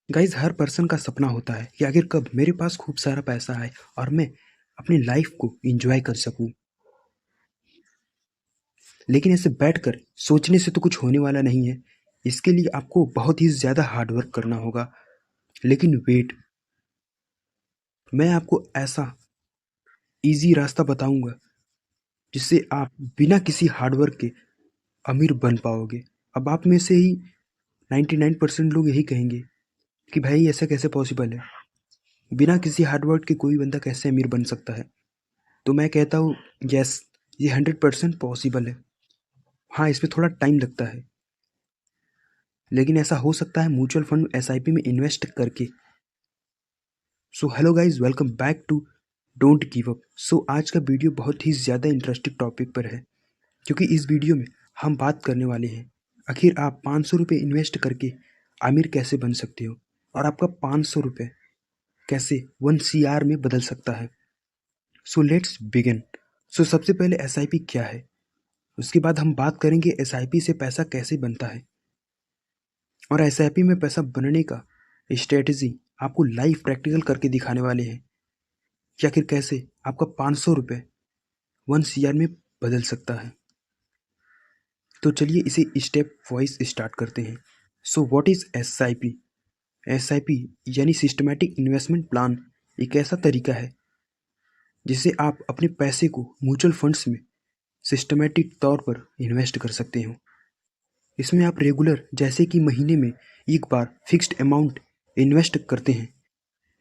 Guys हर person का सपना होता है कि आखिर कब मेरे पास खूब सारा पैसा आए और मैं अपनी लाइफ को एंजॉय कर सकूं। लेकिन ऐसे बैठकर सोचने से तो कुछ होने वाला नहीं है। इसके लिए आपको बहुत ही ज़्यादा हार्डवर्क करना होगा। लेकिन वेट, मैं आपको ऐसा इजी रास्ता बताऊंगा जिससे आप बिना किसी हार्डवर्क के अमीर बन पाओगे। अब आप में से ही 99% लोग यही कहेंगे कि भाई ऐसा कैसे पॉसिबल है, बिना किसी हार्डवर्क के कोई बंदा कैसे अमीर बन सकता है। तो मैं कहता हूँ यस, ये 100% पॉसिबल है। हाँ, इसमें थोड़ा टाइम लगता है, लेकिन ऐसा हो सकता है म्यूचुअल फंड एसआईपी में इन्वेस्ट करके। So hello guys, welcome back to don't give up. So आज का वीडियो बहुत ही ज़्यादा इंटरेस्टिंग टॉपिक पर है, क्योंकि इस वीडियो में हम बात करने वाले हैं आखिर आप 500 रुपये इन्वेस्ट करके आमिर कैसे बन सकते हो, और आपका 500 रुपये कैसे 1 CR में बदल सकता है। So let's begin. सो सबसे पहले एसआईपी क्या है, उसके बाद हम बात करेंगे एसआईपी से पैसा कैसे बनता है, और एसआईपी में पैसा बनने का स्ट्रेटजी आपको लाइव प्रैक्टिकल करके दिखाने वाले हैं कि आखिर कैसे आपका 500 रुपये 1 CR में बदल सकता है। तो चलिए इसे स्टेप वाइज स्टार्ट करते हैं। So what is SIP? SIP यानी सिस्टमैटिक इन्वेस्टमेंट प्लान एक ऐसा तरीका है जिससे आप अपने पैसे को म्यूचुअल फंड्स में सिस्टमैटिक तौर पर इन्वेस्ट कर सकते हो। इसमें आप रेगुलर, जैसे कि महीने में एक बार फिक्स्ड अमाउंट इन्वेस्ट करते हैं।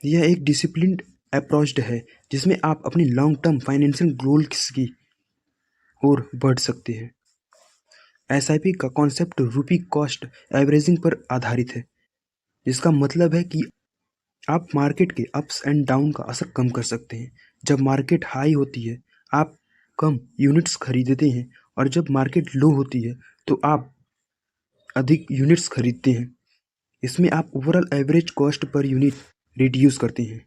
यह एक डिसिप्लिन्ड अप्रोच है जिसमें आप अपने लॉन्ग टर्म फाइनेंशियल गोल्स की ओर बढ़ सकते हैं। एसआईपी का कॉन्सेप्ट रुपी कॉस्ट एवरेजिंग पर आधारित है, जिसका मतलब है कि आप मार्केट के अप्स एंड डाउन का असर कम कर सकते हैं। जब मार्केट हाई होती है आप कम यूनिट्स खरीदते हैं, और जब मार्केट लो होती है तो आप अधिक यूनिट्स खरीदते हैं। इसमें आप overall average cost per unit reduce करते हैं।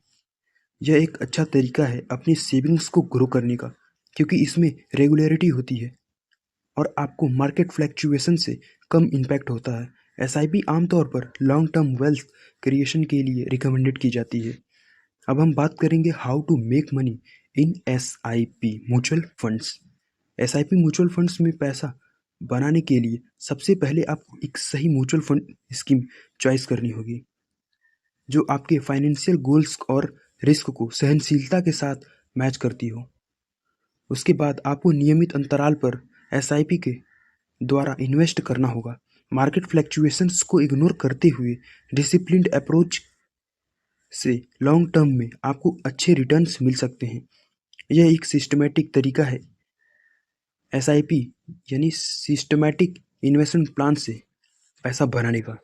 यह एक अच्छा तरीका है अपनी सेविंग्स को ग्रो करने का, क्योंकि इसमें रेगुलरिटी होती है और आपको मार्केट फ्लैक्चुएशन से कम इम्पैक्ट होता है। एसआईपी आमतौर पर लॉन्ग टर्म वेल्थ क्रिएशन के लिए रिकमेंडेड की जाती है। अब हम बात करेंगे how to make money in SIP mutual funds. SIP mutual funds में पैसा बनाने के लिए सबसे पहले आपको एक सही म्यूचुअल फंड स्कीम चॉइस करनी होगी जो आपके फाइनेंशियल गोल्स और रिस्क को सहनशीलता के साथ मैच करती हो। उसके बाद आपको नियमित अंतराल पर एसआईपी के द्वारा इन्वेस्ट करना होगा। मार्केट फ्लैक्चुएशंस को इग्नोर करते हुए डिसिप्लिन्ड अप्रोच से लॉन्ग टर्म में आपको अच्छे रिटर्न्स मिल सकते हैं। यह एक सिस्टमैटिक तरीका है एसआईपी यानी सिस्टमैटिक इन्वेस्टमेंट प्लान से पैसा बनाने का।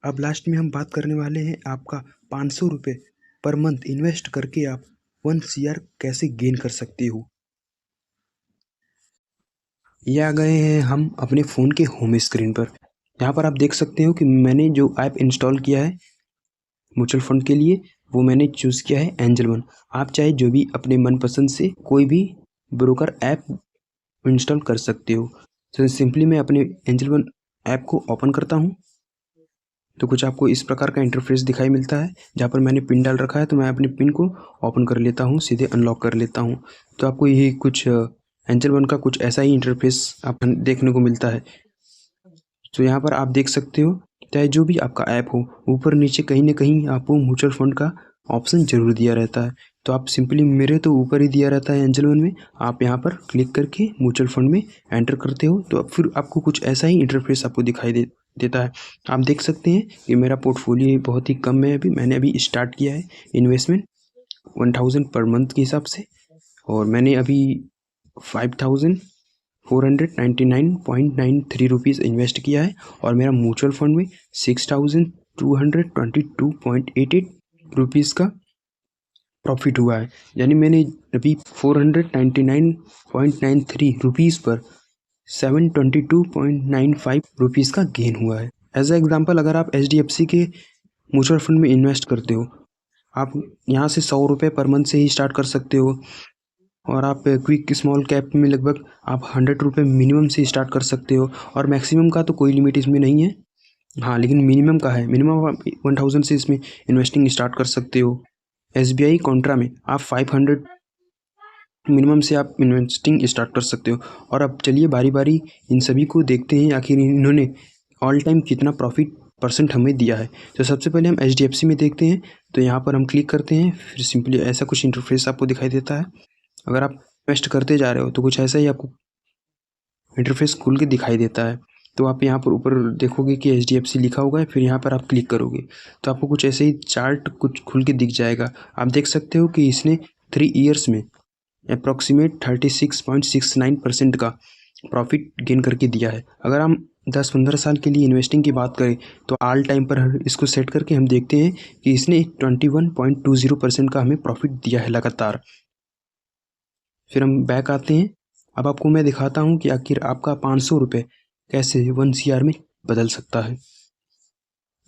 अब लास्ट में हम बात करने वाले हैं आपका 500 रुपये पर मंथ इन्वेस्ट करके आप 1 CR कैसे गेन कर सकते हो। ये आ गए हैं हम अपने फ़ोन के होम स्क्रीन पर। यहाँ पर आप देख सकते हो कि मैंने जो ऐप इंस्टॉल किया है म्यूचुअल फंड के लिए, वो मैंने चूज़ किया है एंजल वन। आप चाहे जो भी अपने मनपसंद से कोई भी ब्रोकर ऐप इंस्टॉल कर सकते हो। तो सिंपली मैं अपने एंजल वन ऐप को ओपन करता हूँ तो कुछ आपको इस प्रकार का इंटरफेस दिखाई मिलता है। जहाँ पर मैंने पिन डाल रखा है तो मैं अपने पिन को ओपन कर लेता हूँ, सीधे अनलॉक कर लेता हूँ। तो आपको यही कुछ एंजल वन का कुछ ऐसा ही इंटरफेस आप देखने को मिलता है। तो यहाँ पर आप देख सकते हो, चाहे जो भी आपका ऐप हो, ऊपर नीचे कहीं ना कहीं आपको म्यूचुअल फंड का ऑप्शन जरूर दिया रहता है। तो आप सिंपली, मेरे तो ऊपर ही दिया रहता है एंजल वन में, आप यहाँ पर क्लिक करके म्यूचुअल फंड में एंटर करते हो तो फिर आपको कुछ ऐसा ही इंटरफेस आपको दिखाई देता है। आप देख सकते हैं कि मेरा पोर्टफोलियो बहुत ही कम है। मैंने अभी स्टार्ट किया है इन्वेस्टमेंट 1000 पर मंथ के हिसाब से, और मैंने अभी 5499.93 रुपीज़ इन्वेस्ट किया है, और मेरा म्यूचुअल फंड में 6222.88 रुपीज़ का प्रॉफिट हुआ है। यानी मैंने अभी 499.93 रुपीज़ पर 722.95 रुपीज़ का गेन हुआ है। एज ए एग्जाम्पल, अगर आप HDFC के म्यूचुअल फंड में इन्वेस्ट करते हो, आप यहाँ से 100 रुपये पर मंथ से ही स्टार्ट कर सकते हो, और आप क्विक स्मॉल कैप में लगभग आप 100 रुपये मिनिमम से स्टार्ट कर सकते हो, और मैक्सिमम का तो कोई लिमिट इसमें नहीं है। हाँ, लेकिन मिनिमम का है, मिनिमम आप 1000 से इसमें इन्वेस्टिंग स्टार्ट कर सकते हो। SBI कॉन्ट्रा में आप 500 मिनिमम से आप इन्वेस्टिंग स्टार्ट कर सकते हो। और अब चलिए बारी बारी इन सभी को देखते हैं आखिर इन्होंने ऑल टाइम कितना प्रॉफिट परसेंट हमें दिया है। तो सबसे पहले हम HDFC में देखते हैं। तो यहाँ पर हम क्लिक करते हैं, फिर सिंपली ऐसा कुछ इंटरफेस आपको दिखाई देता है। अगर आप इन्वेस्ट करते जा रहे हो तो कुछ ऐसा ही आपको इंटरफेस खुल के दिखाई देता है। तो आप यहाँ पर ऊपर देखोगे कि HDFC लिखा होगा है, फिर यहाँ पर आप क्लिक करोगे तो आपको कुछ ऐसे ही चार्ट कुछ खुल के दिख जाएगा। आप देख सकते हो कि इसने 3 ईयर्स में अप्रॉक्सीमेट 36.69% का प्रॉफिट गेन करके दिया है। अगर हम 10-15 साल के लिए इन्वेस्टिंग की बात करें तो ऑल टाइम पर इसको सेट करके हम देखते हैं कि इसने 21.20% का हमें प्रॉफिट दिया है लगातार। फिर हम बैक आते हैं। अब आपको मैं दिखाता हूँ कि आखिर आपका 500 रुपये कैसे 1 CR में बदल सकता है।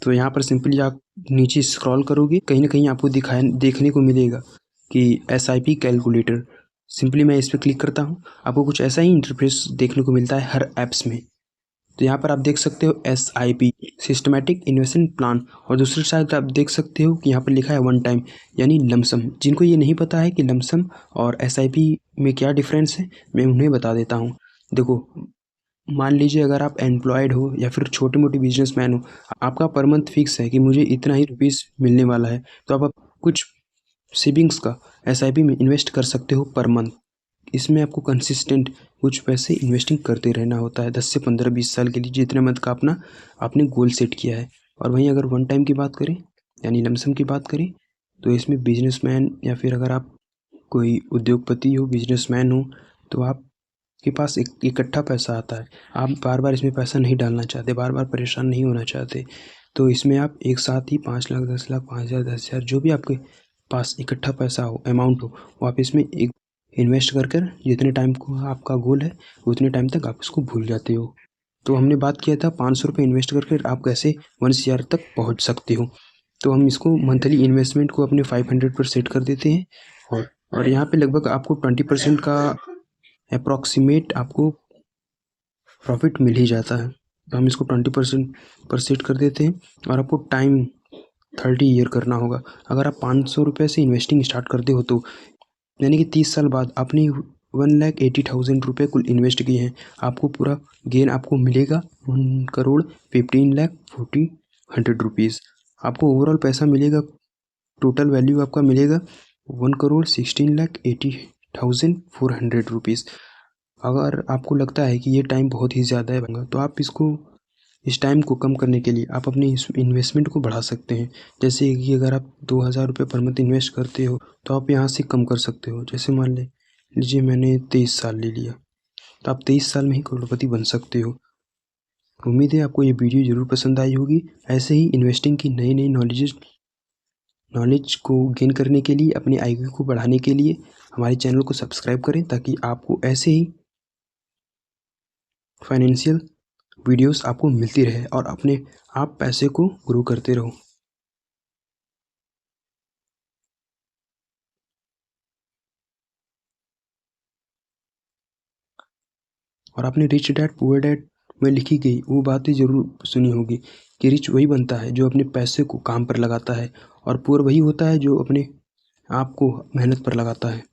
तो यहाँ पर सिंपली आप नीचे स्क्रॉल करोगे, कहीं ना कहीं आपको देखने को मिलेगा कि SIP कैलकुलेटर। सिंपली मैं इस पर क्लिक करता हूँ, आपको कुछ ऐसा ही इंटरफेस देखने को मिलता है हर ऐप्स में। तो यहाँ पर आप देख सकते हो SIP सिस्टमैटिक इन्वेस्टमेंट प्लान, और दूसरी साइड आप देख सकते हो कि यहाँ पर लिखा है वन टाइम यानी लमसम। जिनको ये नहीं पता है कि लमसम और SIP में क्या डिफरेंस है, मैं उन्हें बता देता हूँ। देखो, मान लीजिए अगर आप एम्प्लॉयड हो या फिर छोटे मोटे बिजनेसमैन हो, आपका पर मंथ फिक्स है कि मुझे इतना ही रुपीज़ मिलने वाला है, तो आप कुछ सेविंग्स का SIP में इन्वेस्ट कर सकते हो पर मंथ। इसमें आपको कंसिस्टेंट कुछ पैसे इन्वेस्टिंग करते रहना होता है 10 से 15-20 साल के लिए, जितने मंथ का अपना आपने गोल सेट किया है। और वहीं अगर वन टाइम की बात करें यानी लमसम की बात करें, तो इसमें बिजनेसमैन या फिर अगर आप कोई उद्योगपति हो, बिजनेसमैन हो, तो आप के पास एक इकट्ठा पैसा आता है। आप बार बार इसमें पैसा नहीं डालना चाहते, बार बार परेशान नहीं होना चाहते, तो इसमें आप एक साथ ही 5 लाख, 10 लाख, 5,000, 10,000 जो भी आपके पास इकट्ठा पैसा हो, अमाउंट हो, वो आप इसमें एक इन्वेस्ट कर कर जितने टाइम को आपका गोल है उतने टाइम तक आप इसको भूल जाते हो। तो हमने बात किया था 500 रुपये इन्वेस्ट करके आप कैसे 1 CR तक पहुंच सकते हो। तो हम इसको मंथली इन्वेस्टमेंट को अपने 500 पर सेट कर देते हैं, और यहाँ पे लगभग आपको 20% का अप्रॉक्सीमेट आपको प्रॉफिट मिल ही जाता है। तो हम इसको 20% पर सेट कर देते हैं, और आपको टाइम 30 ईयर करना होगा। अगर आप 500 रुपये से इन्वेस्टिंग स्टार्ट करते हो तो यानी कि 30 साल बाद अपनी 1,80,000 रुपये कुल इन्वेस्ट किए हैं, आपको पूरा गेन आपको मिलेगा 1,15,40,100 रुपीज़। आपको ओवरऑल पैसा मिलेगा, टोटल वैल्यू आपका मिलेगा 1,16,80,400 रुपीज़। अगर आपको लगता है कि ये टाइम बहुत ही ज़्यादा है तो आप इस टाइम को कम करने के लिए आप अपनी इस इन्वेस्टमेंट को बढ़ा सकते हैं। जैसे कि अगर आप 2,000 रुपये पर मंथ इन्वेस्ट करते हो तो आप यहाँ से कम कर सकते हो। जैसे मान लीजिए मैंने 23 साल ले लिया, तो आप 23 साल में ही करोड़पति बन सकते हो। उम्मीद है आपको ये वीडियो ज़रूर पसंद आई होगी। ऐसे ही इन्वेस्टिंग की नई नई नॉलेज को गेन करने के लिए, अपने IQ को बढ़ाने के लिए हमारे चैनल को सब्सक्राइब करें, ताकि आपको ऐसे ही फाइनेंशियल वीडियोस आपको मिलती रहे और अपने आप पैसे को ग्रो करते रहो। और आपने रिच डैड पुअर डैड में लिखी गई वो बातें ज़रूर सुनी होगी कि रिच वही बनता है जो अपने पैसे को काम पर लगाता है, और पुअर वही होता है जो अपने आप को मेहनत पर लगाता है।